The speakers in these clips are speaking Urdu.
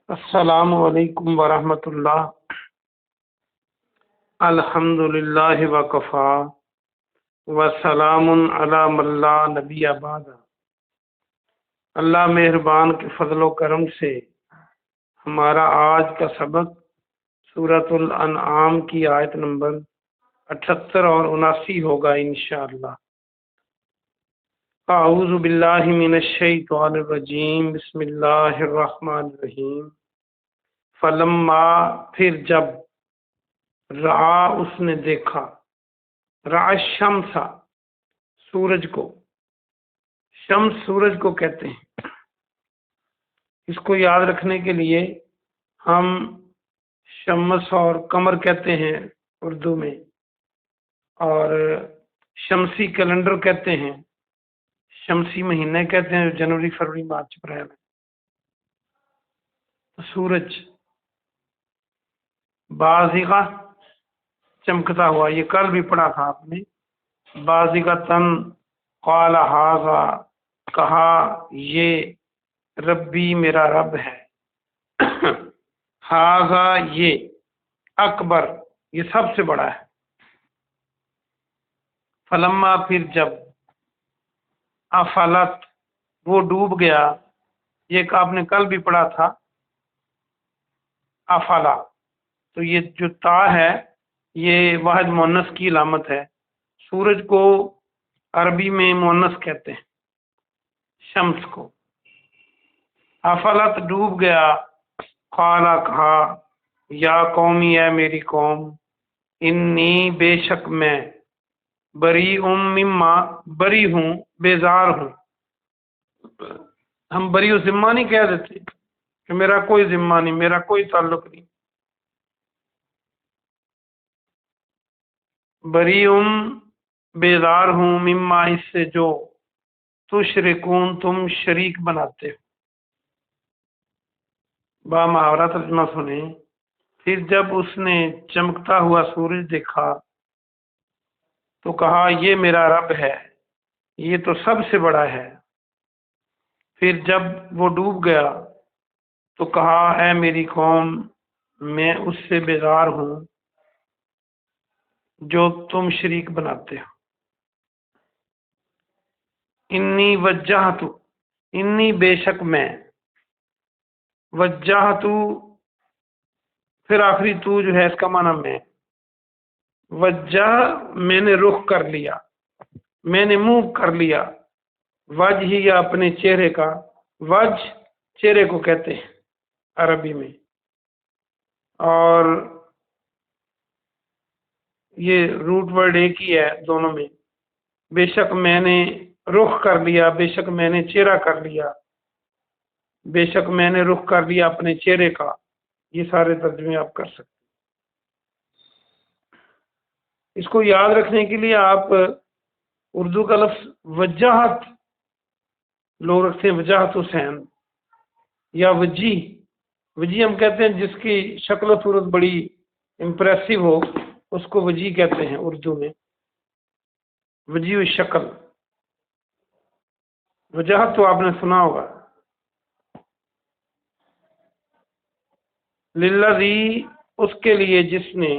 السلام علیکم ورحمۃ اللہ۔ الحمد للہ وکفا وسلام علی من لا نبی بعد۔ اللہ مہربان کے فضل و کرم سے ہمارا آج کا سبق سورۃ الانعام کی آیت نمبر 78 اور 79 ہوگا انشاءاللہ۔ اعوذ باللہ من الشیطان الرجیم، بسم اللہ الرحمن الرحیم۔ فلما، پھر جب، رعا، اس نے دیکھا، رعا الشمس، سورج کو، شمس سورج کو کہتے ہیں۔ اس کو یاد رکھنے کے لیے ہم شمس اور قمر کہتے ہیں اردو میں، اور شمسی کیلنڈر کہتے ہیں، شمسی مہینے کہتے ہیں، جنوری فروری مارچ اپریل۔ سورج بازغہ، چمکتا ہوا، یہ کل بھی پڑھا تھا آپ نے۔ بازغۃً قال ھذا، کہا یہ ربی، میرا رب ہے۔ ھذا، یہ، اکبر، یہ سب سے بڑا ہے۔ فلما، پھر جب، افلت، وہ ڈوب گیا، یہ آپ نے کل بھی پڑھا تھا، افلا، تو یہ جو تا ہے یہ واحد مؤنث کی علامت ہے۔ سورج کو عربی میں مؤنث کہتے ہیں، شمس کو۔ افلت، ڈوب گیا، قالا، کہا، یا قومی، اے میری قوم، انی، بے شک میں، بری مما، بری ہوں، بیزار ہوں۔ ہم بری و ذمہ نہیں کہہ دیتے کہ میرا کوئی ذمہ نہیں، میرا کوئی تعلق نہیں۔ بری، بیزار ہوں، مما، اس سے جو، تشرکون، تم شریک بناتے ہو۔ با محاورہ ترجمہ سنیں۔ پھر جب اس نے چمکتا ہوا سورج دیکھا تو کہا یہ میرا رب ہے، یہ تو سب سے بڑا ہے۔ پھر جب وہ ڈوب گیا تو کہا اے میری قوم، میں اس سے بیزار ہوں جو تم شریک بناتے ہو۔ انی وجہت، انی، بے شک میں، وجہت، پھر آخری تو جو ہے اس کا معنی میں، وجہ، میں نے رخ کر لیا، میں نے منہ کر لیا، وجہ، یا اپنے چہرے کا، وجہ چہرے کو کہتے ہیں عربی میں، اور یہ روٹ ورڈ ایک ہی ہے دونوں میں۔ بے شک میں نے رخ کر لیا، بے شک میں نے چہرہ کر لیا، بے شک میں نے رخ کر لیا اپنے چہرے کا، یہ سارے ترجمے آپ کر سکتے۔ اس کو یاد رکھنے کے لیے آپ اردو کا لفظ وجاہت، لوگ رکھتے ہیں وجاہت حسین، یا وجی، وجی ہم کہتے ہیں جس کی شکل و صورت بڑی امپریسو ہو، اس کو وجی کہتے ہیں اردو میں، وجی الشکل۔ وجاہت تو آپ نے سنا ہوگا۔ للذی، اس کے لیے جس نے،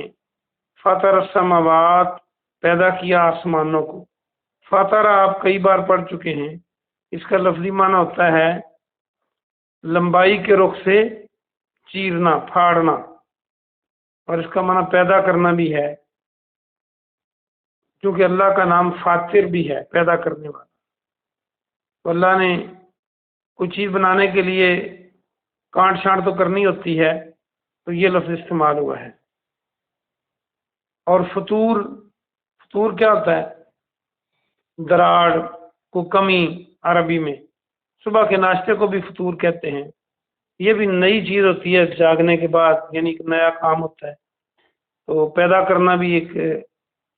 فطر السماوات، پیدا کیا آسمانوں کو۔ فطر آپ کئی بار پڑھ چکے ہیں، اس کا لفظی معنی ہوتا ہے لمبائی کے رخ سے چیرنا، پھاڑنا، اور اس کا معنی پیدا کرنا بھی ہے، کیونکہ اللہ کا نام فاطر بھی ہے، پیدا کرنے والا۔ تو اللہ نے کوئی چیز بنانے کے لیے کانٹ چھانٹ تو کرنی ہوتی ہے، تو یہ لفظ استعمال ہوا ہے۔ اور فطور، فطور کیا ہوتا ہے؟ دراڑ کو کمی عربی میں، صبح کے ناشتے کو بھی فطور کہتے ہیں۔ یہ بھی نئی چیز ہوتی ہے جاگنے کے بعد، یعنی ایک نیا کام ہوتا ہے، تو پیدا کرنا بھی ایک،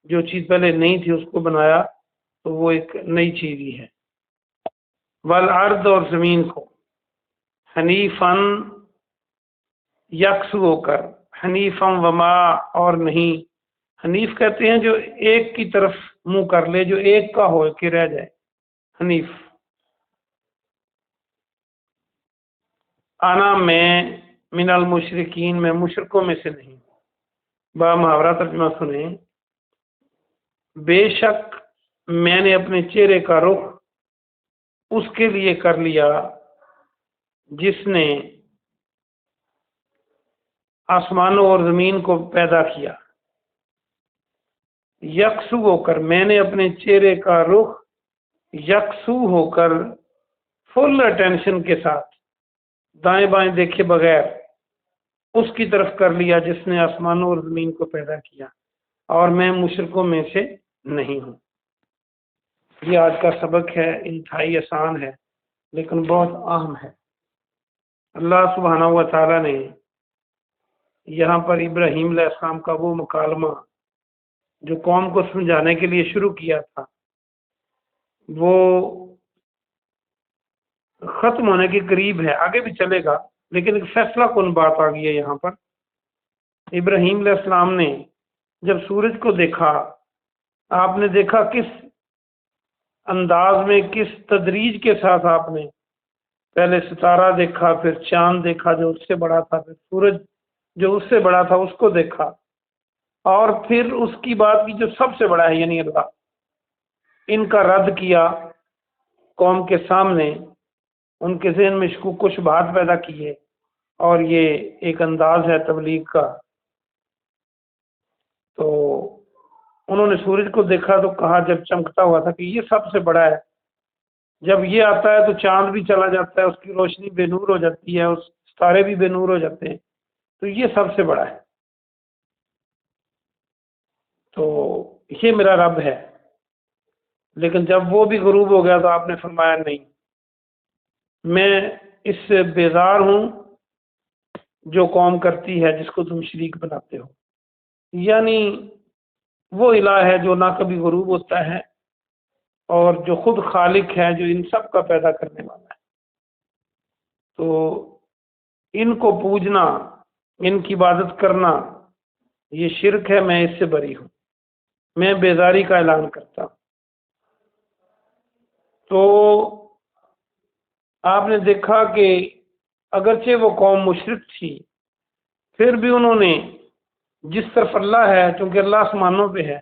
جو چیز پہلے نہیں تھی اس کو بنایا، تو وہ ایک نئی چیز ہی ہے۔ والارض، اور زمین کو، حنیفاً، یکسو ہو کر، حنیفاً وما، اور نہیں، حنیف کہتے ہیں جو ایک کی طرف منہ کر لے، جو ایک کا ہو کے رہ جائے، حنیف۔ انا، میں، من المشرکین، میں مشرکوں میں سے نہیں۔ با محاورہ ترجمہ سنیں، بے شک میں نے اپنے چہرے کا رخ اس کے لیے کر لیا جس نے آسمانوں اور زمین کو پیدا کیا۔ یکسو ہو کر، میں نے اپنے چہرے کا رخ یکسو ہو کر فل اٹینشن کے ساتھ دائیں بائیں دیکھے بغیر اس کی طرف کر لیا جس نے آسمانوں اور زمین کو پیدا کیا، اور میں مشرکوں میں سے نہیں ہوں۔ یہ آج کا سبق ہے، انتہائی آسان ہے لیکن بہت اہم ہے۔ اللہ سبحانہ و تعالیٰ نے یہاں پر ابراہیم علیہ السلام کا وہ مکالمہ جو قوم کو سمجھانے کے لیے شروع کیا تھا، وہ ختم ہونے کے قریب ہے، آگے بھی چلے گا، لیکن ایک فیصلہ کن بات آ گئی ہے یہاں پر۔ ابراہیم علیہ السلام نے جب سورج کو دیکھا، آپ نے دیکھا کس انداز میں، کس تدریج کے ساتھ آپ نے پہلے ستارہ دیکھا، پھر چاند دیکھا جو اس سے بڑا تھا، پھر سورج جو اس سے بڑا تھا اس کو دیکھا، اور پھر اس کی بات کی جو سب سے بڑا ہے یعنی اللہ، ان کا رد کیا قوم کے سامنے، ان کے ذہن میں شکوک و شبہات پیدا کیے، اور یہ ایک انداز ہے تبلیغ کا۔ تو انہوں نے سورج کو دیکھا تو کہا جب چمکتا ہوا تھا کہ یہ سب سے بڑا ہے، جب یہ آتا ہے تو چاند بھی چلا جاتا ہے، اس کی روشنی بے نور ہو جاتی ہے، اس ستارے بھی بے نور ہو جاتے ہیں، تو یہ سب سے بڑا ہے، تو یہ میرا رب ہے۔ لیکن جب وہ بھی غروب ہو گیا تو آپ نے فرمایا نہیں، میں اس سے بیزار ہوں جو قوم کرتی ہے جس کو تم شریک بناتے ہو، یعنی وہ الہ ہے جو نہ کبھی غروب ہوتا ہے اور جو خود خالق ہے، جو ان سب کا پیدا کرنے والا ہے، تو ان کو پوجنا، ان کی عبادت کرنا یہ شرک ہے، میں اس سے بری ہوں، میں بیزاری کا اعلان کرتا ہوں۔ تو آپ نے دیکھا کہ اگرچہ وہ قوم مشرک تھی، پھر بھی انہوں نے جس طرف اللہ ہے، چونکہ اللہ آسمانوں پہ ہے،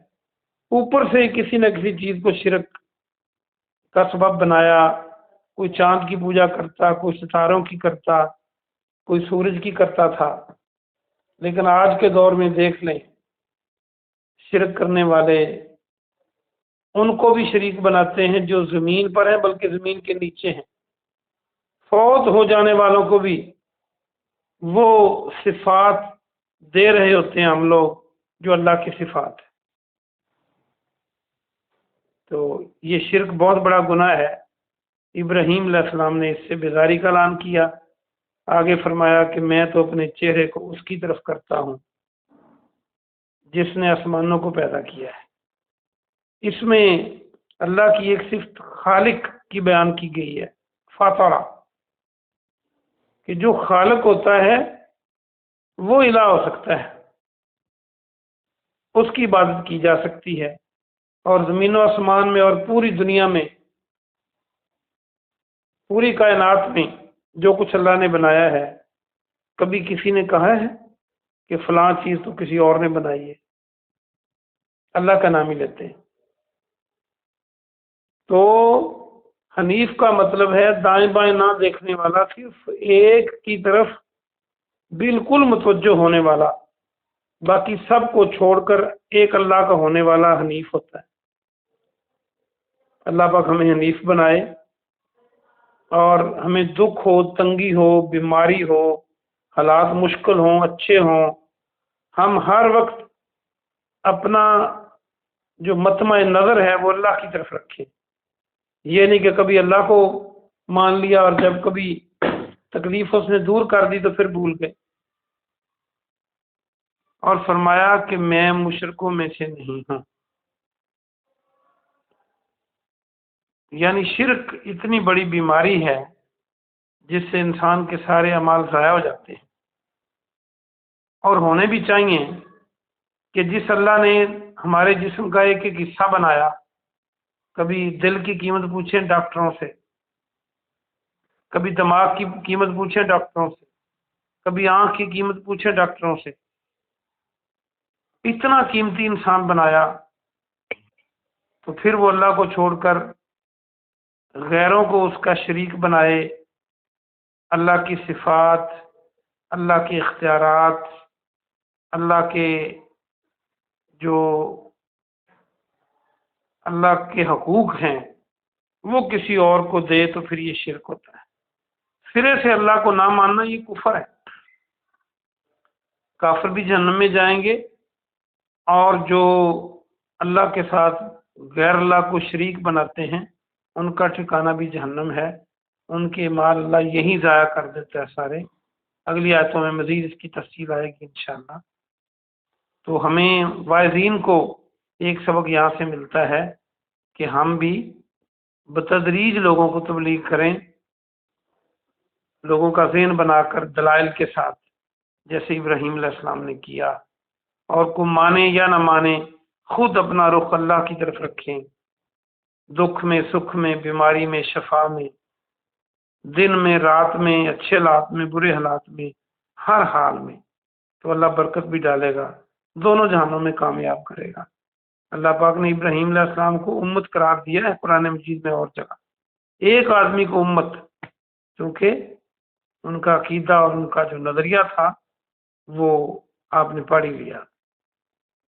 اوپر سے کسی نہ کسی چیز کو شرک کا سبب بنایا، کوئی چاند کی پوجا کرتا، کوئی ستاروں کی کرتا، کوئی سورج کی کرتا تھا۔ لیکن آج کے دور میں دیکھ لیں، شرک کرنے والے ان کو بھی شریک بناتے ہیں جو زمین پر ہیں بلکہ زمین کے نیچے ہیں، فوت ہو جانے والوں کو بھی وہ صفات دے رہے ہوتے ہیں ہم لوگ جو اللہ کی صفات ہے۔ تو یہ شرک بہت بڑا گناہ ہے۔ ابراہیم علیہ السلام نے اس سے بیزاری کا اعلان کیا، آگے فرمایا کہ میں تو اپنے چہرے کو اس کی طرف کرتا ہوں جس نے آسمانوں کو پیدا کیا ہے۔ اس میں اللہ کی ایک صفت خالق کی بیان کی گئی ہے، فاطرہ، کہ جو خالق ہوتا ہے وہ الہ ہو سکتا ہے، اس کی عبادت کی جا سکتی ہے، اور زمین و آسمان میں اور پوری دنیا میں، پوری کائنات میں جو کچھ اللہ نے بنایا ہے، کبھی کسی نے کہا ہے کہ فلاں چیز تو کسی اور نے بنائی ہے، اللہ کا نام ہی لیتے ہیں۔ تو حنیف کا مطلب ہے دائیں بائیں نہ دیکھنے والا، صرف ایک کی طرف بالکل متوجہ ہونے والا، باقی سب کو چھوڑ کر ایک اللہ کا ہونے والا حنیف ہوتا ہے۔ اللہ پاک ہمیں حنیف بنائے، اور ہمیں دکھ ہو، تنگی ہو، بیماری ہو، حالات مشکل ہوں، اچھے ہوں، ہم ہر وقت اپنا جو مطمع نظر ہے وہ اللہ کی طرف رکھیں۔ یہ نہیں کہ کبھی اللہ کو مان لیا اور جب کبھی تکلیف اس نے دور کر دی تو پھر بھول گئے۔ اور فرمایا کہ میں مشرکوں میں سے نہیں ہوں، یعنی شرک اتنی بڑی بیماری ہے جس سے انسان کے سارے اعمال ضائع ہو جاتے ہیں، اور ہونے بھی چاہیے کہ جس اللہ نے ہمارے جسم کا ایک ایک حصہ بنایا، کبھی دل کی قیمت پوچھیں ڈاکٹروں سے، کبھی دماغ کی قیمت پوچھیں ڈاکٹروں سے، کبھی آنکھ کی قیمت پوچھے ڈاکٹروں سے، اتنا قیمتی انسان بنایا، تو پھر وہ اللہ کو چھوڑ کر غیروں کو اس کا شریک بنائے۔ اللہ کی صفات، اللہ کے اختیارات، اللہ کے جو اللہ کے حقوق ہیں وہ کسی اور کو دے، تو پھر یہ شرک ہوتا ہے۔ سرے سے اللہ کو نہ ماننا یہ کفر ہے۔ کافر بھی جہنم میں جائیں گے، اور جو اللہ کے ساتھ غیر اللہ کو شریک بناتے ہیں ان کا ٹھکانہ بھی جہنم ہے، ان کے مال اللہ یہیں ضائع کر دیتا ہے سارے۔ اگلی آیتوں میں مزید اس کی تفصیل آئے گی انشاءاللہ۔ تو ہمیں واعظین کو ایک سبق یہاں سے ملتا ہے کہ ہم بھی بتدریج لوگوں کو تبلیغ کریں، لوگوں کا ذہن بنا کر دلائل کے ساتھ، جیسے ابراہیم علیہ السلام نے کیا، اور کو مانے یا نہ مانے خود اپنا رخ اللہ کی طرف رکھیں، دکھ میں، سکھ میں، بیماری میں، شفا میں، دن میں، رات میں، اچھے حالات میں، برے حالات میں، ہر حال میں، تو اللہ برکت بھی ڈالے گا، دونوں جہانوں میں کامیاب کرے گا۔ اللہ پاک نے ابراہیم علیہ السلام کو امت قرار دیا ہے قرآن مجید میں اور جگہ، ایک آدمی کو امت، کیونکہ ان کا عقیدہ اور ان کا جو نظریہ تھا وہ آپ نے پڑھ ہی لیا۔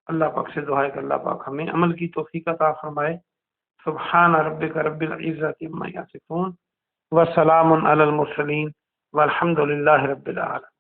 اللہ پاک سے دعا ہے کہ اللہ پاک ہمیں عمل کی توفیق عطا فرمائے۔ سبحان ربک رب العزت عما یصفون وسلام علی المرسلین والحمد للہ رب العالمین۔